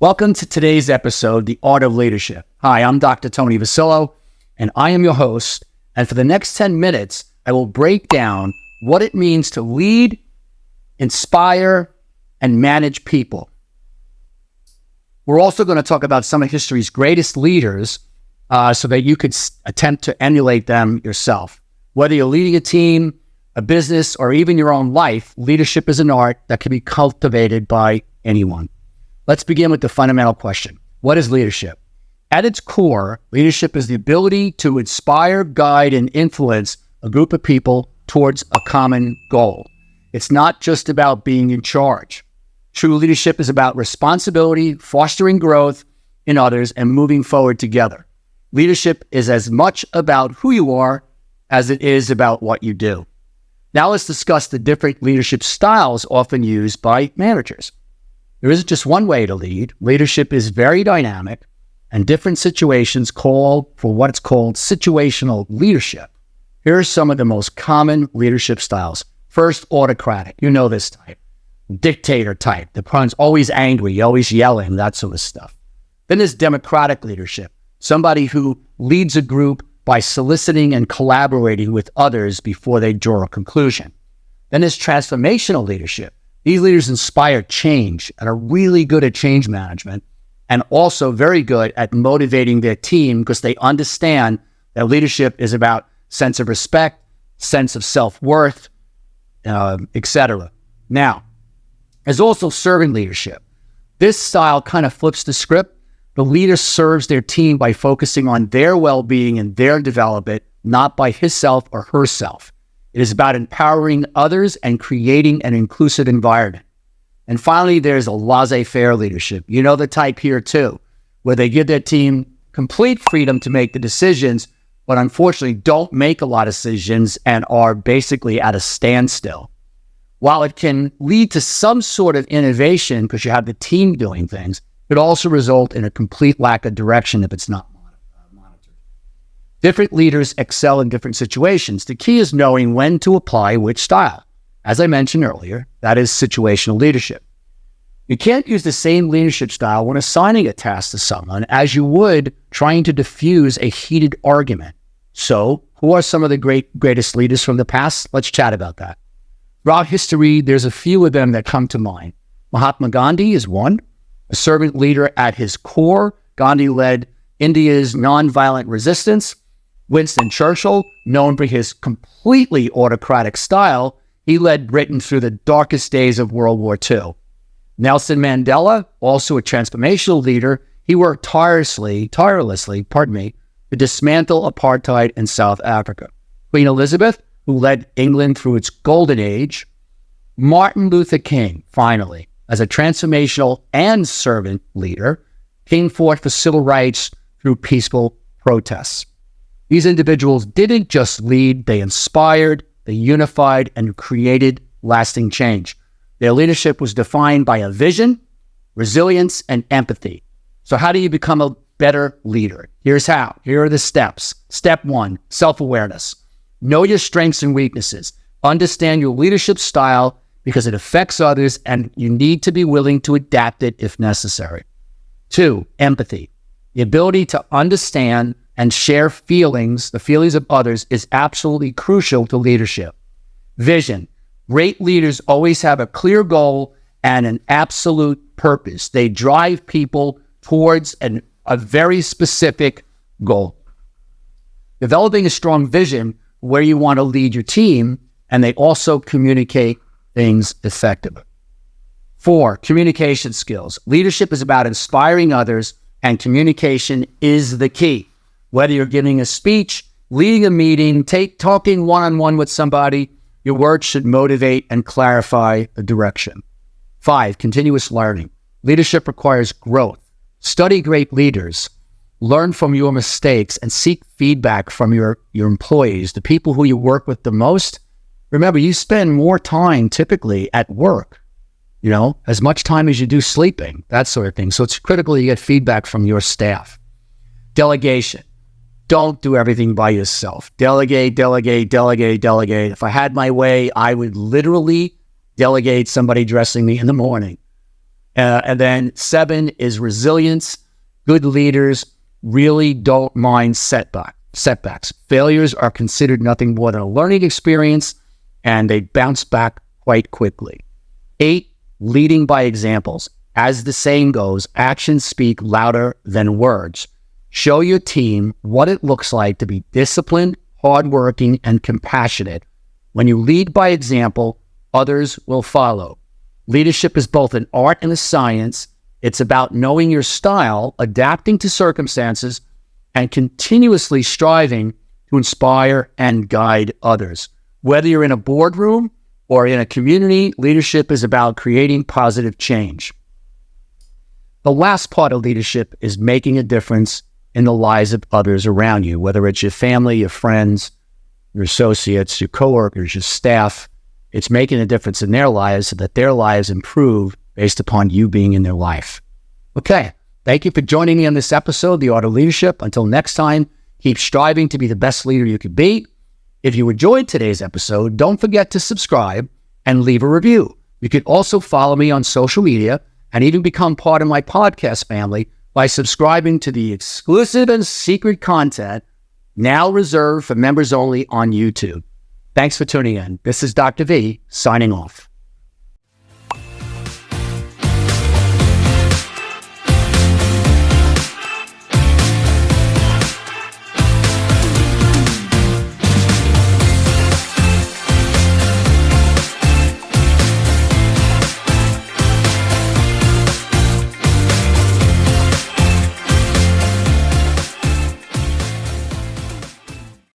Welcome to today's episode, The Art of Leadership. Hi, I'm Dr. TonyVercillo, and I am your host. And for the next 10 minutes, I will break down what it means to lead, inspire, and manage people. We're also going to talk about some of history's greatest leaders so that you could attempt to emulate them yourself. Whether you're leading a team, a business, or even your own life, leadership is an art that can be cultivated by anyone. Let's begin with the fundamental question. What is leadership? At its core, leadership is the ability to inspire, guide, and influence a group of people towards a common goal. It's not just about being in charge. True leadership is about responsibility, fostering growth in others, and moving forward together. Leadership is as much about who you are as it is about what you do. Now let's discuss the different leadership styles often used by managers. There isn't just one way to lead. Leadership is very dynamic, and different situations call for what's called situational leadership. Here are some of the most common leadership styles. First, autocratic. You know this type. Dictator type. The person's always angry, always yelling, that sort of stuff. Then there's democratic leadership. Somebody who leads a group by soliciting and collaborating with others before they draw a conclusion. Then there's transformational leadership. These leaders inspire change and are really good at change management and also very good at motivating their team because they understand that leadership is about sense of respect, sense of self-worth, etc. Now, there's also servant leadership. This style kind of flips the script. The leader serves their team by focusing on their well-being and their development, not by himself or herself. It is about empowering others and creating an inclusive environment. And finally, there's a laissez-faire leadership. You know the type here too, where they give their team complete freedom to make the decisions, but unfortunately don't make a lot of decisions and are basically at a standstill. While it can lead to some sort of innovation because you have the team doing things, it could also result in a complete lack of direction if it's not monitored. Different leaders excel in different situations. The key is knowing when to apply which style. As I mentioned earlier, that is situational leadership. You can't use the same leadership style when assigning a task to someone as you would trying to diffuse a heated argument. So, who are some of the greatest leaders from the past? Let's chat about that. Throughout history, there's a few of them that come to mind. Mahatma Gandhi is one. A servant leader at his core, Gandhi led India's nonviolent resistance. Winston Churchill, known for his completely autocratic style, he led Britain through the darkest days of World War II. Nelson Mandela, also a transformational leader, he worked tirelessly, to dismantle apartheid in South Africa. Queen Elizabeth, who led England through its golden age. Martin Luther King, finally, as a transformational and servant leader, King fought for civil rights through peaceful protests. These individuals didn't just lead, they inspired, they unified, and created lasting change. Their leadership was defined by a vision, resilience, and empathy. So how do you become a better leader? Here's how. Here are the steps. Step 1, self-awareness. Know your strengths and weaknesses. Understand your leadership style because it affects others and you need to be willing to adapt it if necessary. 2, empathy. The ability to understand and share feelings, the feelings of others, is absolutely crucial to leadership. Vision. Great leaders always have a clear goal and an absolute purpose. They drive people towards a very specific goal. Developing a strong vision where you want to lead your team, and they also communicate things effectively. 4, communication skills. Leadership is about inspiring others, and communication is the key. Whether you're giving a speech, leading a meeting, talking one-on-one with somebody, your words should motivate and clarify the direction. 5, continuous learning. Leadership requires growth. Study great leaders. Learn from your mistakes and seek feedback from your employees, the people who you work with the most. Remember, you spend more time typically at work, as much time as you do sleeping, that sort of thing. So it's critical you get feedback from your staff. Delegation. Don't do everything by yourself. Delegate, delegate, delegate, delegate. If I had my way, I would literally delegate somebody dressing me in the morning. And then 7 is resilience. Good leaders really don't mind setbacks. Failures are considered nothing more than a learning experience, and they bounce back quite quickly. 8, leading by examples. As the saying goes, actions speak louder than words. Show your team what it looks like to be disciplined, hardworking, and compassionate. When you lead by example, others will follow. Leadership is both an art and a science. It's about knowing your style, adapting to circumstances, and continuously striving to inspire and guide others. Whether you're in a boardroom or in a community, leadership is about creating positive change. The last part of leadership is making a difference in the lives of others around you, whether it's your family, your friends, your associates, your coworkers, your staff. It's making a difference in their lives so that their lives improve based upon you being in their life. Okay, thank you for joining me on this episode, The Art of Leadership. Until next time, keep striving to be the best leader you could be. If you enjoyed today's episode, don't forget to subscribe and leave a review. You can also follow me on social media and even become part of my podcast family by subscribing to the exclusive and secret content now reserved for members only on YouTube. Thanks for tuning in. This is Dr. V signing off.